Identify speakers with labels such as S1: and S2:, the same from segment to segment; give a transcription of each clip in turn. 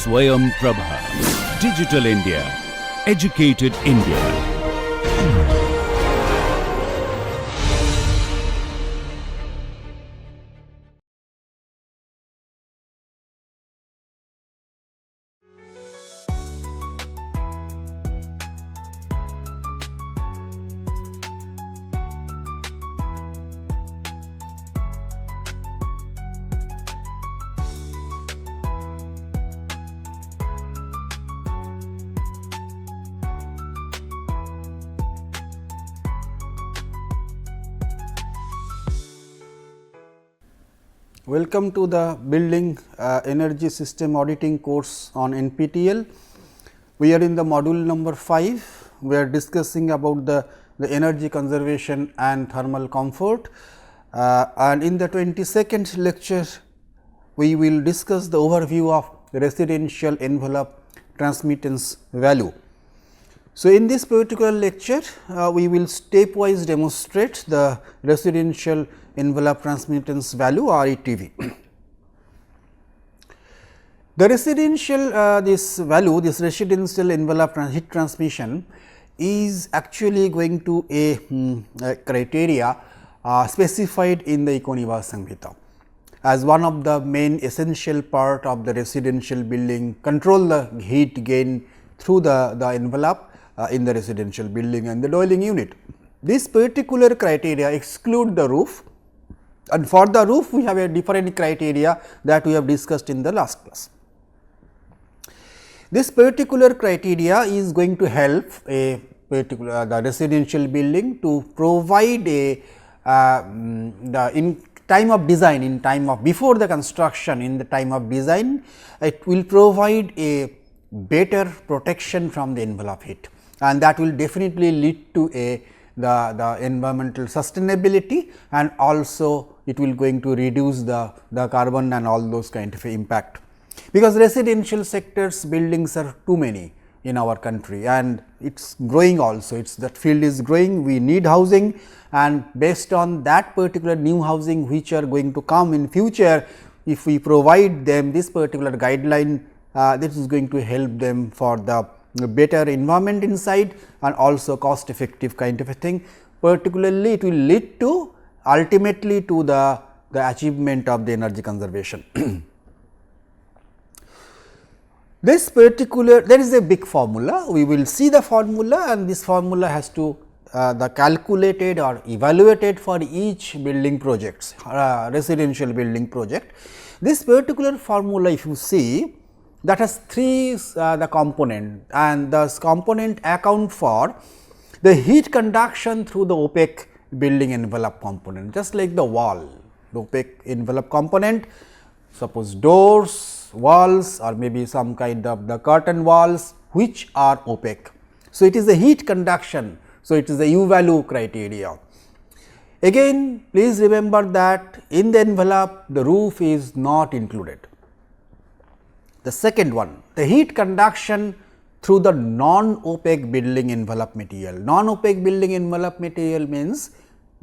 S1: Swayam Prabha. Digital India. Educated India.
S2: Welcome to the Building Energy System Auditing course on NPTEL. We are in the module number 5. We are discussing about the energy conservation and thermal comfort, and in the 22nd lecture we will discuss the overview of residential envelope transmittance value. So, in this particular lecture we will stepwise demonstrate the residential envelope transmittance value or RETV. The residential this value, this residential envelope heat transmission is actually going to a criteria specified in the Econivas Samhita as one of the main essential part of the residential building, control the heat gain through the envelope in the residential building and the dwelling unit. This particular criteria exclude the roof, and for the roof we have a different criteria that we have discussed in the last class. This particular criteria is going to help a particular the residential building to provide a in time of design, in time of before the construction, in the time of design, it will provide a better protection from the envelope heat, and that will definitely lead to the environmental sustainability, and also it will going to reduce the carbon and all those kind of impact. Because residential sectors buildings are too many in our country and it is growing also, it's that field is growing, we need housing, and based on that particular new housing which are going to come in future, if we provide them this particular guideline, this is going to help them for the better environment inside and also cost effective kind of a thing. Particularly it will lead to ultimately to the achievement of the energy conservation. This particular, there is a big formula, we will see the formula, and this formula has to the calculated or evaluated for each building projects, residential building project. This particular formula if you see, that has three the component, and the component account for the heat conduction through the opaque building envelope component, just like the wall, the opaque envelope component, suppose doors, walls, or maybe some kind of the curtain walls which are opaque. So, it is the heat conduction. So, it is the U value criteria. Again please remember that in the envelope the roof is not included. The second one, the heat conduction through the non-opaque building envelope material. Non-opaque building envelope material means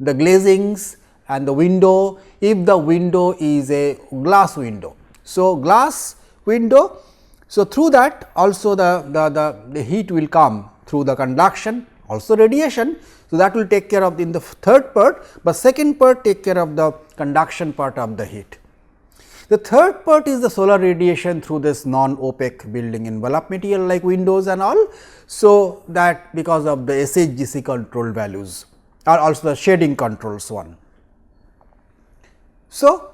S2: the glazings and the window, if the window is a glass window. So, glass window, so through that also the heat will come through the conduction, also radiation. So, that will take care of in the third part, but second part take care of the conduction part of the heat. The third part is the solar radiation through this non-opaque building envelope material like windows and all. So, that because of the SHGC control values or also the shading controls one. So,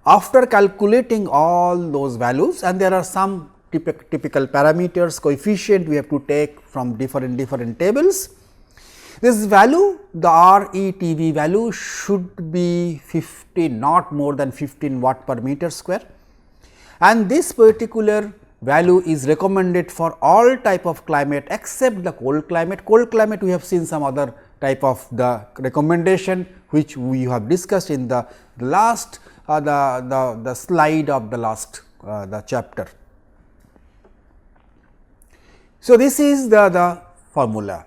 S2: after calculating all those values, and there are some typical parameters coefficient we have to take from different tables. This value, the RETV value should be 15, not more than 15 watt per meter square, and this particular value is recommended for all type of climate except the cold climate. Cold climate we have seen some other type of the recommendation which we have discussed in the last the slide of the last the chapter. So, this is the formula.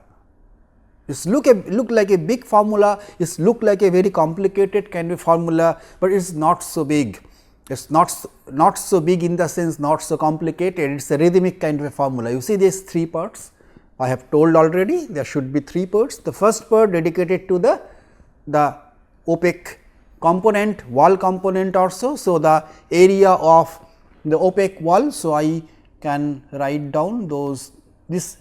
S2: It look like a big formula, it look like a very complicated kind of formula, but it is not so big. It is not so big in the sense, not so complicated, it is a rhythmic kind of a formula. You see these 3 parts, I have told already there should be 3 parts. The first part dedicated to the opaque component, wall component also. So, the area of the opaque wall. So, I can write down this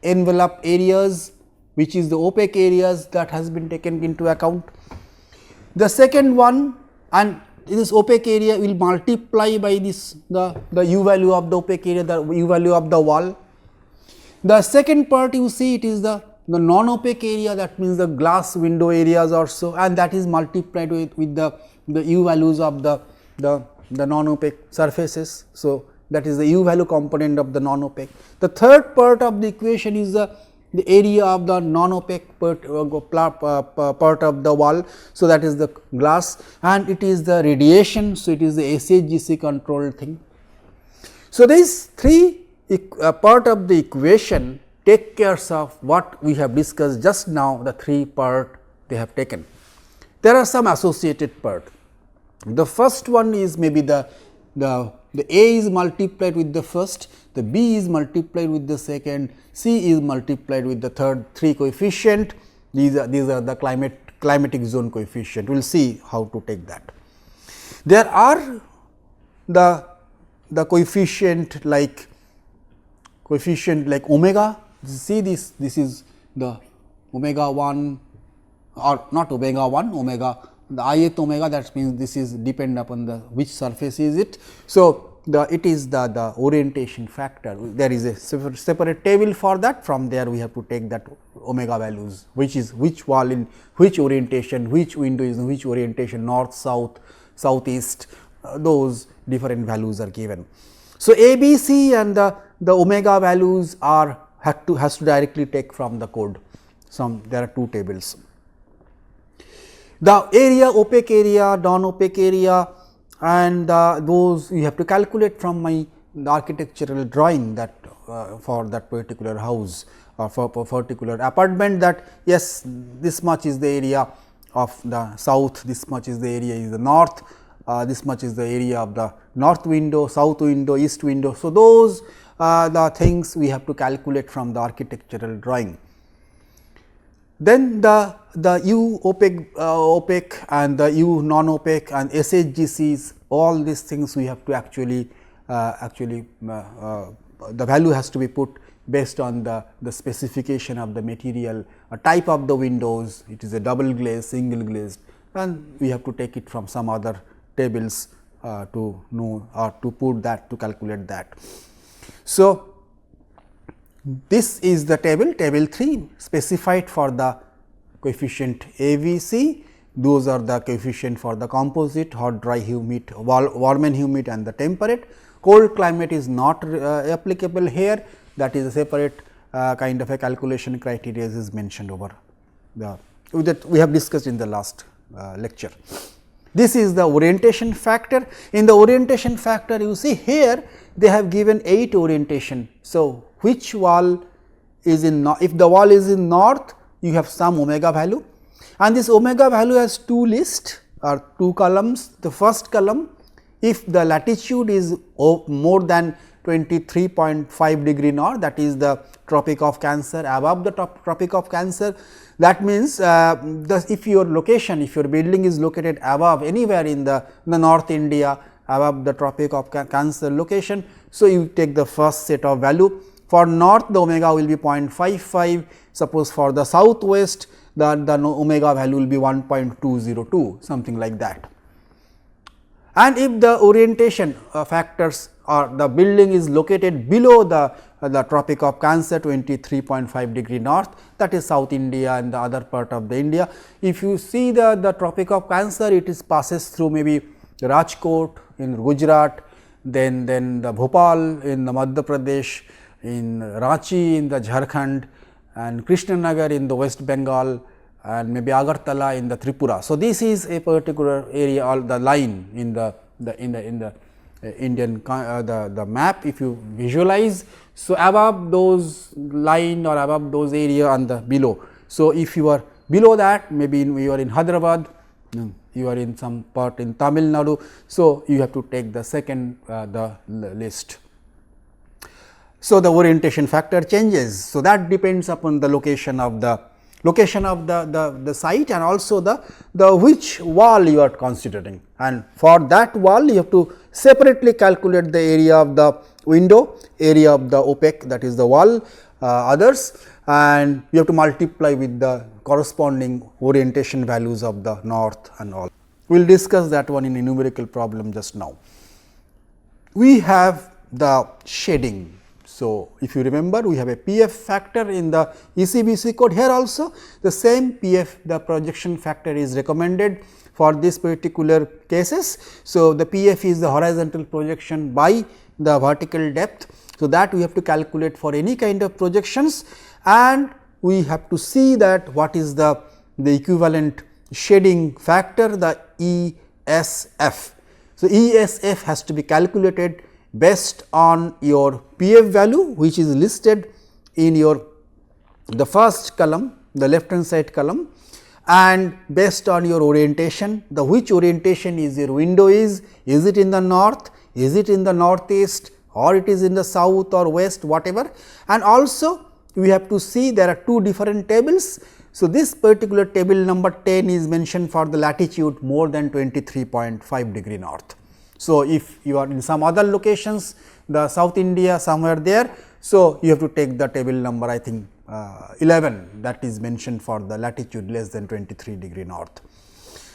S2: envelope areas, which is the opaque areas that has been taken into account. The second one, and this opaque area will multiply by this the u value of the opaque area, the u value of the wall. The second part you see it is the non opaque area, that means the glass window areas also, and that is multiplied with the u values of the non opaque surfaces. So, that is the u value component of the non opaque. The third part of the equation is the area of the non opaque part of the wall. So, that is the glass, and it is the radiation. So, it is the SHGC controlled thing. So, these 3 part of the equation take care of what we have discussed just now, the 3 part they have taken. There are some associated part. The first one is maybe the A is multiplied with the first, the B is multiplied with the second, C is multiplied with the third 3 coefficient. These are the climatic zone coefficient. We will see how to take that. There are the coefficient like omega. See this is the omega 1 or not omega 1, omega the ith omega, that means this is depend upon the which surface is it. So, it is the orientation factor, there is a separate table for that. From there we have to take that omega values, which is which wall in which orientation, which window is in which orientation, north, south, southeast, those different values are given. So, A, B, C and the omega values are has to directly take from the code. There are 2 tables. The area, opaque area, non opaque area, and those you have to calculate from the architectural drawing that for that particular house or for particular apartment, that yes, this much is the area of the south, this much is the area is the north, this much is the area of the north window, south window, east window. So, those the things we have to calculate from the architectural drawing. Then the U opaque and the U non opaque and SHGCs, all these things we have to actually the value has to be put based on the specification of the material, type of the windows, it is a double glazed, single glazed, and we have to take it from some other tables to know or to put that, to calculate that. So, this is the table 3 specified for the coefficient AVC. Those are the coefficient for the composite, hot, dry, humid, warm and humid and the temperate. Cold climate is not applicable here, that is a separate kind of a calculation criteria is mentioned over that we have discussed in the last lecture. This is the orientation factor. In the orientation factor, you see here they have given 8 orientation. So, which wall is in if the wall is in north, you have some omega value, and this omega value has 2 lists or 2 columns. The first column, if the latitude is more than 23.5 degree north, that is the Tropic of Cancer, above the Tropic of Cancer, that means if your location, if your building is located above anywhere in the North India, above the Tropic of Cancer location. So, you take the first set of value. For north, the omega will be 0.55, suppose for the southwest the omega value will be 1.202, something like that. And if the orientation factors or the building is located below the Tropic of Cancer 23.5 degree north, that is South India and the other part of the India. If you see the Tropic of Cancer, it is passes through maybe Rajkot in Gujarat, then the Bhopal in the Madhya Pradesh, in Ranchi in the Jharkhand, and Krishnanagar in the West Bengal, and maybe Agartala in the Tripura. So, this is a particular area or the line in the Indian the map, if you visualize. So, above those line or above those area and the below. So, if you are below that, maybe you are in Hyderabad, you are in some part in Tamil Nadu. So, you have to take the second the list. So, the orientation factor changes. So, that depends upon the location of the site and also the which wall you are considering, and for that wall you have to separately calculate the area of the window, area of the opaque, that is the wall, others, and you have to multiply with the corresponding orientation values of the north and all. We will discuss that one in a numerical problem just now. We have the shading. So, if you remember, we have a PF factor in the ECBC code. Here also the same PF, the projection factor is recommended for this particular cases. So, the PF is the horizontal projection by the vertical depth. So, that we have to calculate for any kind of projections, and we have to see that what is the equivalent shading factor, the ESF. So, ESF has to be calculated based on your PF value, which is listed in your the first column, the left hand side column, and based on your orientation, the which orientation is your window is it in the north, is it in the northeast, or it is in the south or west, whatever. And also we have to see there are two different tables. So, this particular table number 10 is mentioned for the latitude more than 23.5 degree north. So, if you are in some other locations, the South India somewhere there, so you have to take the table number, I think 11, that is mentioned for the latitude less than 23 degree north.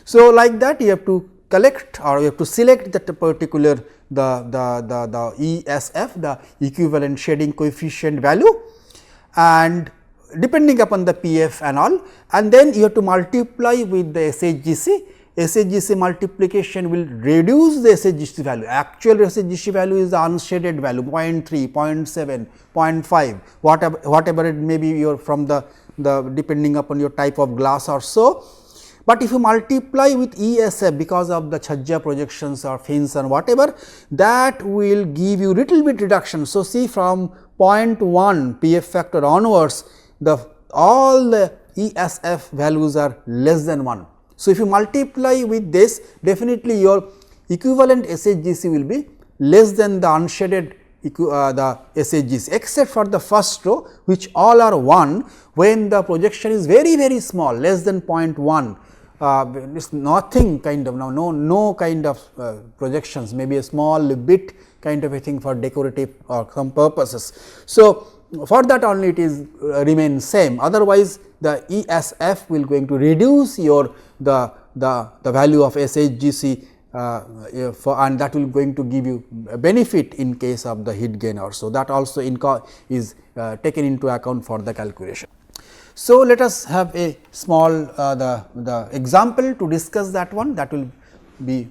S2: So, like that you have to collect or you have to select that particular the ESF, the equivalent shading coefficient value, and depending upon the PF and all, and then you have to multiply with the SHGC. SHGC multiplication will reduce the SHGC value. Actual SHGC value is the unshaded value 0.3, 0.7, 0.5, whatever it may be your from the depending upon your type of glass or so. But if you multiply with ESF because of the Chhajja projections or fins and whatever, that will give you little bit reduction. So, see from 0.1 PF factor onwards, all the ESF values are less than 1. So, if you multiply with this, definitely your equivalent SHGC will be less than the unshaded the SHGC, except for the first row, which all are 1 when the projection is very small, less than 0.1. It is nothing kind of no kind of projections, maybe a small bit kind of a thing for decorative or some purposes. So, for that only it is remain same, otherwise the ESF will going to reduce your the value of SHGC and that will going to give you a benefit in case of the heat gain also, that also is taken into account for the calculation. So, let us have a small the example to discuss that one, that will be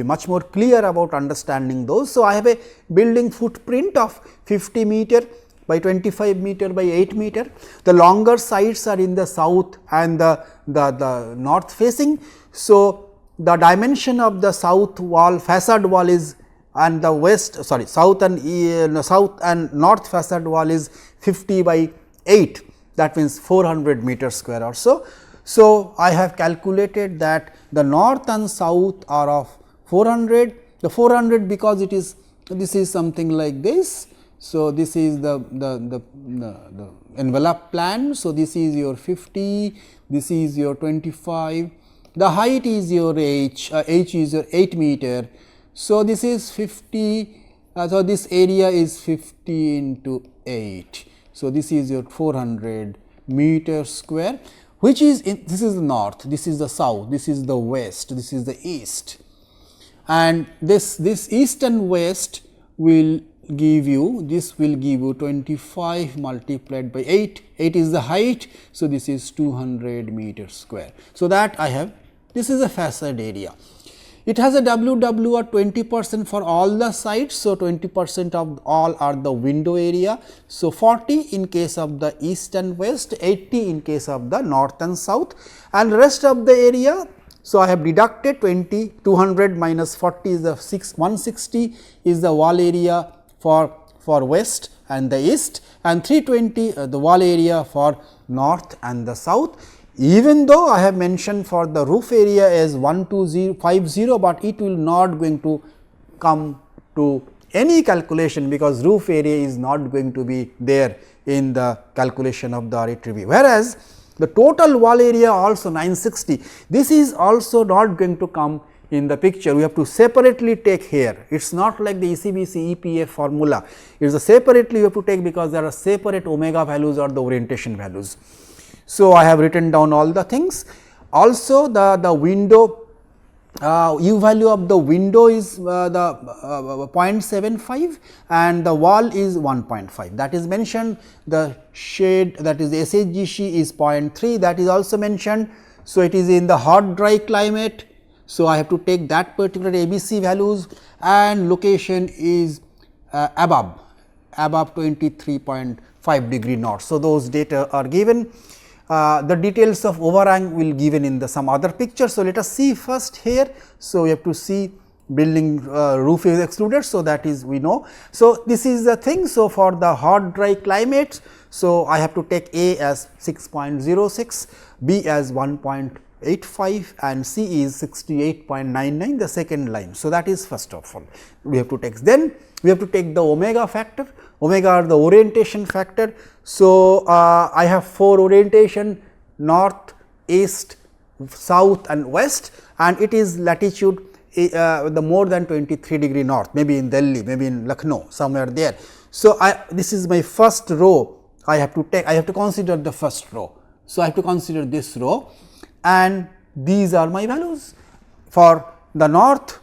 S2: much more clear about understanding those. So, I have a building footprint of 50 meter by 25 meter by 8 meter. The longer sides are in the south and the north facing. So, the dimension of the south wall facade wall is and the west south and north facade wall is 50 by 8, that means 400 meter square or so. So, I have calculated that the north and south are of 400, the 400 because it is this is something like this. So, this is the envelope plan. So, this is your 50, this is your 25, the height is your h is your 8 meter. So, this is 50, so this area is 50 into 8. So, this is your 400 meter square, which is this is the north, this is the south, this is the west, this is the east, and this east and west will give you, this will give you 25 multiplied by 8, 8 is the height. So, this is 200 meters square. So, that I have, this is a facade area. It has a WW or 20% for all the sides. So, 20% of all are the window area. So, 40 in case of the east and west, 80 in case of the north and south, and rest of the area. So, I have deducted 20, 200 minus 40 is the 160 is the wall area for west and the east, and 320 the wall area for north and the south. even though I have mentioned for the roof area as 1250, but it will not going to come to any calculation, because roof area is not going to be there in the calculation of the RET review. Whereas, the total wall area also 960, this is also not going to come in the picture. We have to separately take here. It is not like the ECBC EPF formula, it is a separately you have to take, because there are separate omega values or the orientation values. So, I have written down all the things. Also, the window U value of the window is the 0.75 and the wall is 1.5, that is mentioned. The shade, that is the SHGC is 0.3, that is also mentioned. So, it is in the hot dry climate. So, I have to take that particular ABC values, and location is above 23.5 degree north. So, those data are given. The details of overhang will given in the some other picture. So, let us see first here. So, we have to see building roof is excluded. So, that is we know. So, this is the thing. So, for the hot dry climate, so I have to take A as 6.06, B as 1.85 and C is 68.99, the second line. So, that is first of all we have to take. Then we have to take the omega factor, omega are the orientation factor. So, I have 4 orientation north, east, south and west, and it is latitude the more than 23 degree north, maybe in Delhi, maybe in Lucknow, somewhere there. So, this is my first row, I have to take, I have to consider the first row. So, I have to consider this row, and these are my values. For the north,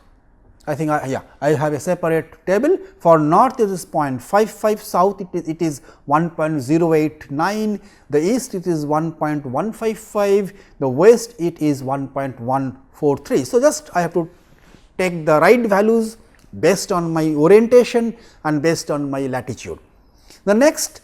S2: I think I have a separate table. For north it is 0.55, south it is 1.089, the east it is 1.155, the west it is 1.143. So, just I have to take the right values based on my orientation and based on my latitude. The next,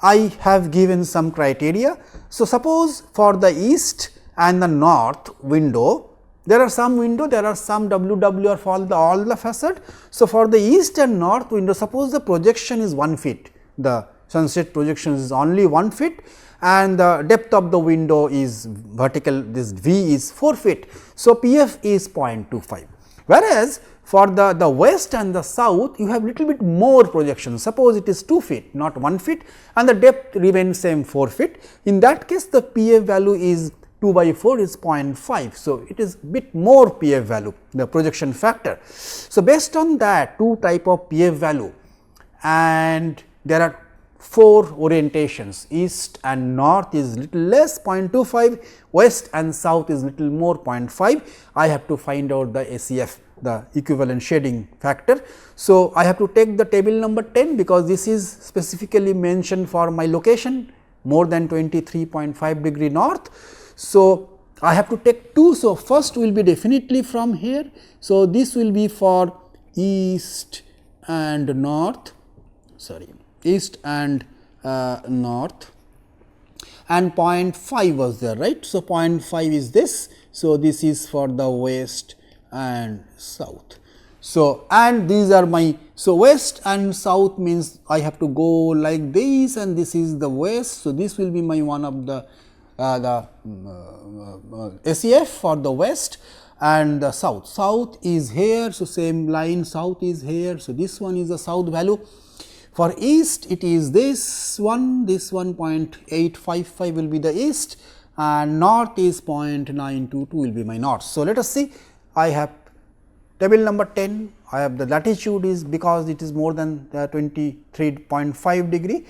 S2: I have given some criteria. So, suppose for the east and the north window, there are some window, there are some WW for all the facade. So, for the east and north window, suppose the projection is 1 feet, the sunset projection is only 1 feet and the depth of the window is vertical, this V is 4 feet. So, PF is 0.25, whereas for the west and the south you have little bit more projection. Suppose it is 2 feet, not 1 feet, and the depth remains same 4 feet. In that case, the PF value is 2 by 4 is 0.5. So, it is bit more PF value, the projection factor. So, based on that 2 type of PF value, and there are 4 orientations, east and north is little less 0.25, west and south is little more 0.5. I have to find out the ACF, the equivalent shading factor. So, I have to take the table number 10, because this is specifically mentioned for my location more than 23.5 degree north. So, I have to take 2. So, first will be definitely from here. So, this will be for east and north, east and north, and 0.5 was there, right. So, 0.5 is this. So, this is for the west and south. So, and these are my, so west and south means I have to go like this, and this is the west. So, this will be my one of the SEF for the west, and the south. South is here. So, same line, south is here. So, this one is the south value. For east it is this 0.855 will be the east, and north is 0.922 will be my north. So, let us see, I have table number 10, I have the latitude is because it is more than 23.5 degree,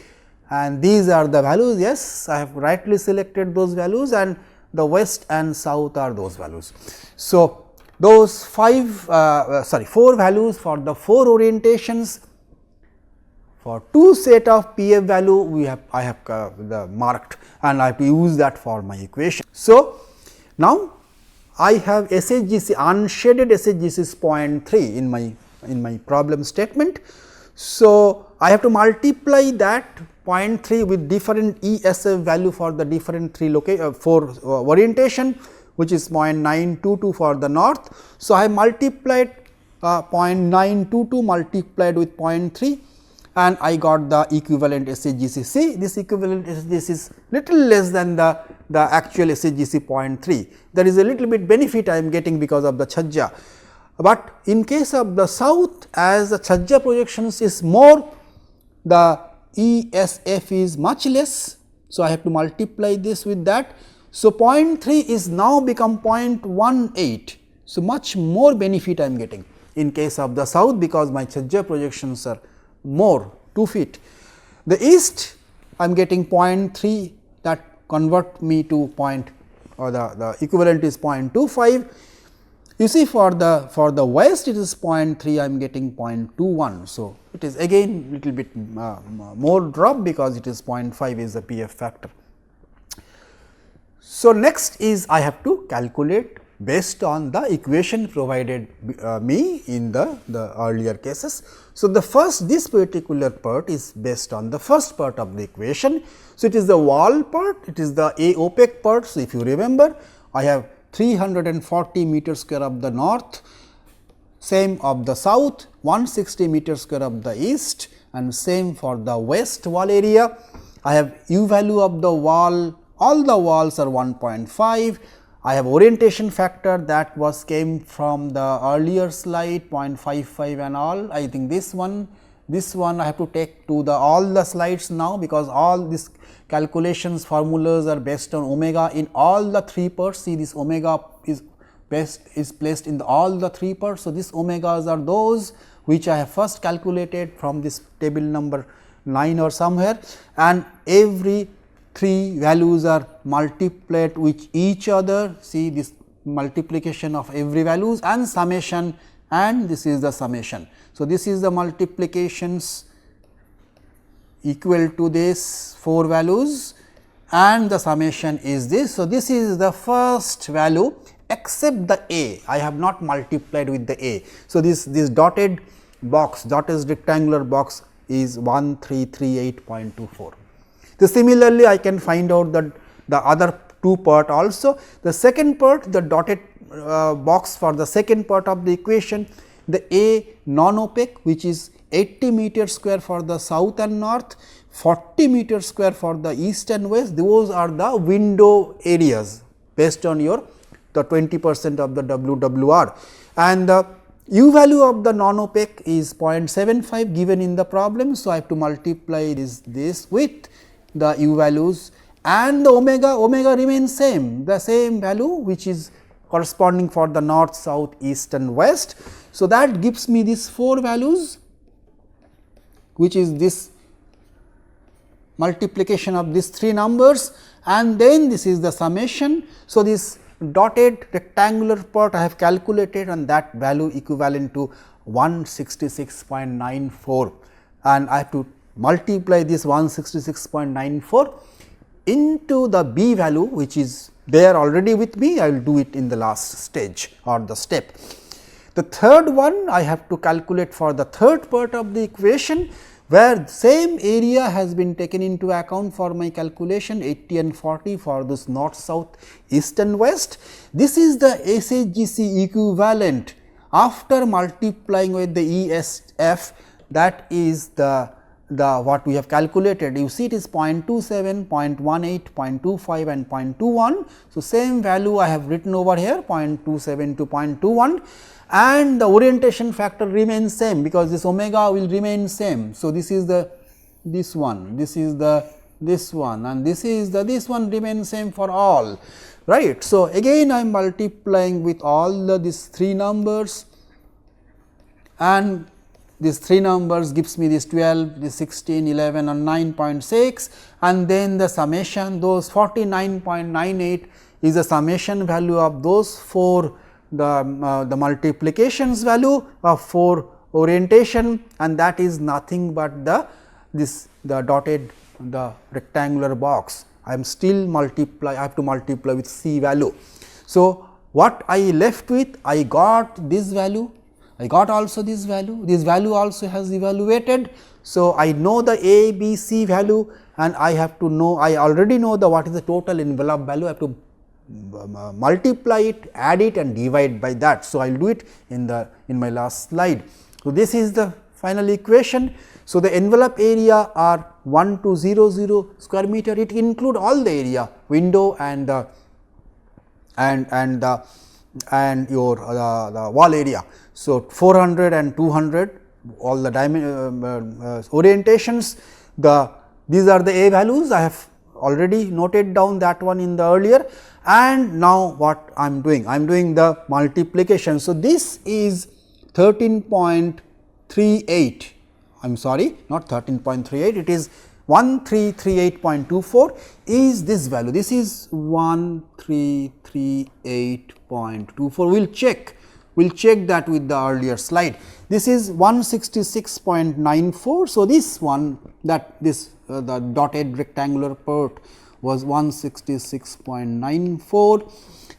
S2: and these are the values. Yes, I have rightly selected those values, and the west and south are those values. So, those 4 values for the 4 orientations. For 2 set of PF value I have marked, and I have to use that for my equation. So, now I have SHGC, unshaded SHGC is 0.3 in my problem statement. So, I have to multiply that 0.3 with different ESF value for the different 4 orientation, which is 0.922 for the north. So, I have multiplied 0.922 multiplied with 0.3, and I got the equivalent SHGC. This equivalent SHGC is little less than the actual SHGC 0.3. There is a little bit benefit I am getting because of the Chhajja, but in case of the south, as the Chhajja projections is more, the ESF is much less. So, I have to multiply this with that. So, 0.3 is now become 0.18. So, much more benefit I am getting in case of the south, because my Chhajja projections are more 2 feet. The east I am getting 0.3, that convert me to the equivalent is 0.25. You see, for the west it is 0.3, I am getting 0.21. So, it is again little bit more drop, because it is 0.5 is the PF factor. So, next is I have to calculate based on the equation provided me in the earlier cases. So, this particular part is based on the first part of the equation. So, it is the wall part, it is the A opaque part. So, if you remember, I have 340 meter square of the north, same of the south, 160 meter square of the east, and same for the west wall area. I have U value of the wall, all the walls are 1.5. I have orientation factor that came from the earlier slide 0.55 and all. I think this one I have to take to all the slides now, because all these calculations formulas are based on omega in all the 3 parts. See, this omega is placed in all the 3 parts. So, these omegas are those which I have first calculated from this table number 9 or somewhere, and every 3 values are multiplied with each other. See, this multiplication of every values and summation, and this is the summation. So, this is the multiplications equal to this 4 values, and the summation is this. So, this is the first value except the A, I have not multiplied with the A. So, this dotted box, dotted rectangular box is 1338.24. So, similarly, I can find out the other 2 part also. The second part, the dotted box for the second part of the equation, the A non-opaque, which is 80 meter square for the south and north, 40 meter square for the east and west. Those are the window areas based on the 20% of the WWR, and the U value of the non-opaque is 0.75 given in the problem. So, I have to multiply this with the U values, and the omega remains same, the same value which is corresponding for the north, south, east and west. So, that gives me these 4 values, which is this multiplication of these 3 numbers, and then this is the summation. So, this dotted rectangular part I have calculated, and that value equivalent to 166.94, and I have to multiply this 166.94 into the B value, which is there already with me. I will do it in the last stage or the step. The third one I have to calculate for the third part of the equation, where same area has been taken into account for my calculation 80 and 40 for this north, south, east and west. This is the SHGC equivalent after multiplying with the ESF, that is the what we have calculated. You see, it is 0.27, 0.18, 0.25 and 0.21. So, same value I have written over here 0.27 to 0.21, and the orientation factor remains same, because this omega will remain same. So, this is this one, this is this one, and this one remains same for all, right. So, again I am multiplying with all these 3 numbers, and these 3 numbers gives me this 12, this 16, 11 and 9.6, and then the summation, those 49.98 is the summation value of those 4, the multiplications value of 4 orientation, and that is nothing but the dotted, the rectangular box. I am still I have to multiply with C value. So, what I left with, I got this value, I got also this value also has evaluated. So, I know the A, B, C value, and I have to know, I already know what is the total envelope value. I have to multiply it, add it and divide by that. So, I will do it in my last slide. So, this is the final equation. So, the envelope area are 1200 square meter, it include all the area, window and the and your the wall area. So, 400 and 200 all the orientations, these are the A values. I have already noted down that one in the earlier, and now what I am doing? I am doing the multiplication. So, this is 13.38, I am sorry, not 13.38, it is 1338.24 is this value. This is 1338.24. We will check that with the earlier slide. This is 166.94. So, this one that this the dotted rectangular part was 166.94.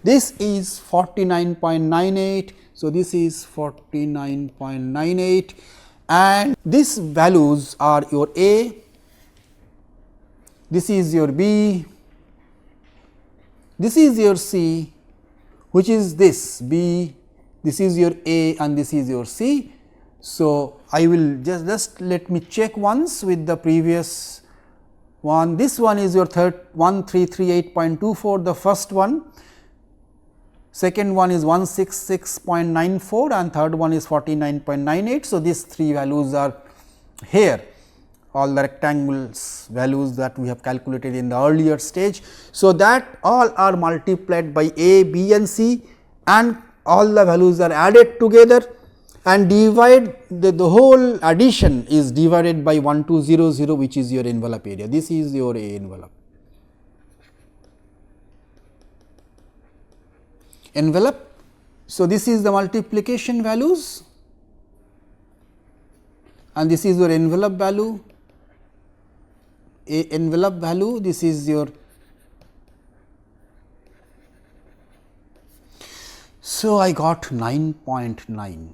S2: This is 49.98. So, this is 49.98 and these values are your A, this is your B, this is your C, which is this B, this is your A and this is your C. So, I will just let me check once with the previous one. This one is your 1338.24, the first one, second one is 166.94 and third one is 49.98. So, these three values are here, all the rectangles values that we have calculated in the earlier stage. So, that all are multiplied by A, B and C and all the values are added together and divide the whole addition is divided by 1200, which is your envelope area. This is your A envelope. So, this is the multiplication values and this is your envelope value, A envelope value, this is your. So, I got 9.9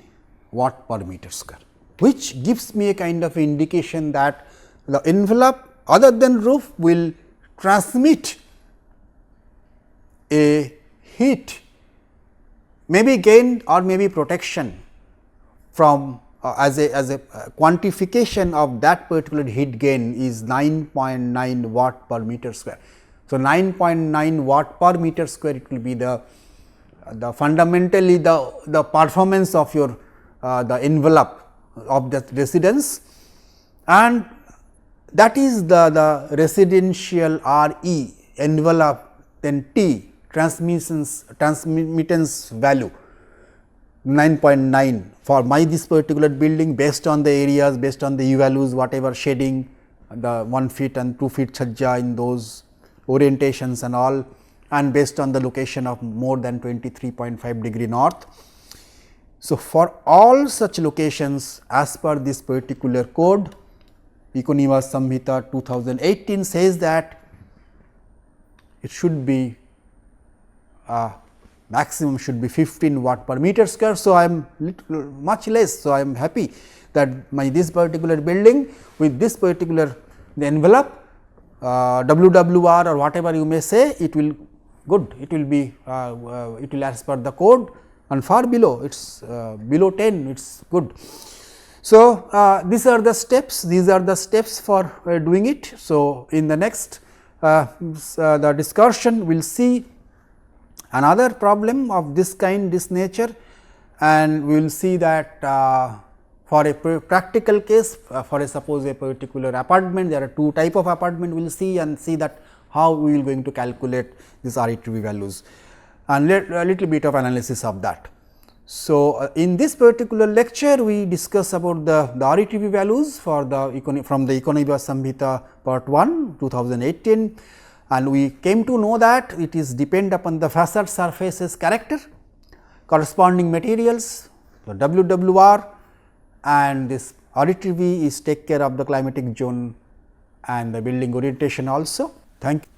S2: watt per meter square, which gives me a kind of indication that the envelope other than roof will transmit a heat, maybe gain or maybe protection from as a quantification of that particular heat gain is 9.9 watt per meter square. So, 9.9 watt per meter square, it will be the fundamentally the performance of your the envelope of the residence, and that is the residential RE envelope, then T transmittance value 9.9 for this particular building based on the areas, based on the U values, whatever shading, the 1 feet and 2 feet chhajja in those orientations and all, and based on the location of more than 23.5 degree north. So, for all such locations as per this particular code, Econivas Samhita 2018 says that it should be maximum should be 15 watt per meter square. So, I am much less. So, I am happy that this particular building with this particular the envelope WWR or whatever you may say, it will good, it will be it will as per the code, and far below it is below 10, it is good. So, these are the steps for doing it. So, in the next the discussion we will see another problem of this kind, this nature, and we will see that for a practical case, for a suppose a particular apartment, there are two type of apartment we will see, and see that how we will going to calculate these RETV values and a little bit of analysis of that. So, in this particular lecture we discuss about the RETV values for the from the Econivas Samhita part 1 2018, and we came to know that it is depend upon the facade surfaces character, corresponding materials, the WWR, and this RETV is take care of the climatic zone and the building orientation also. Thank you.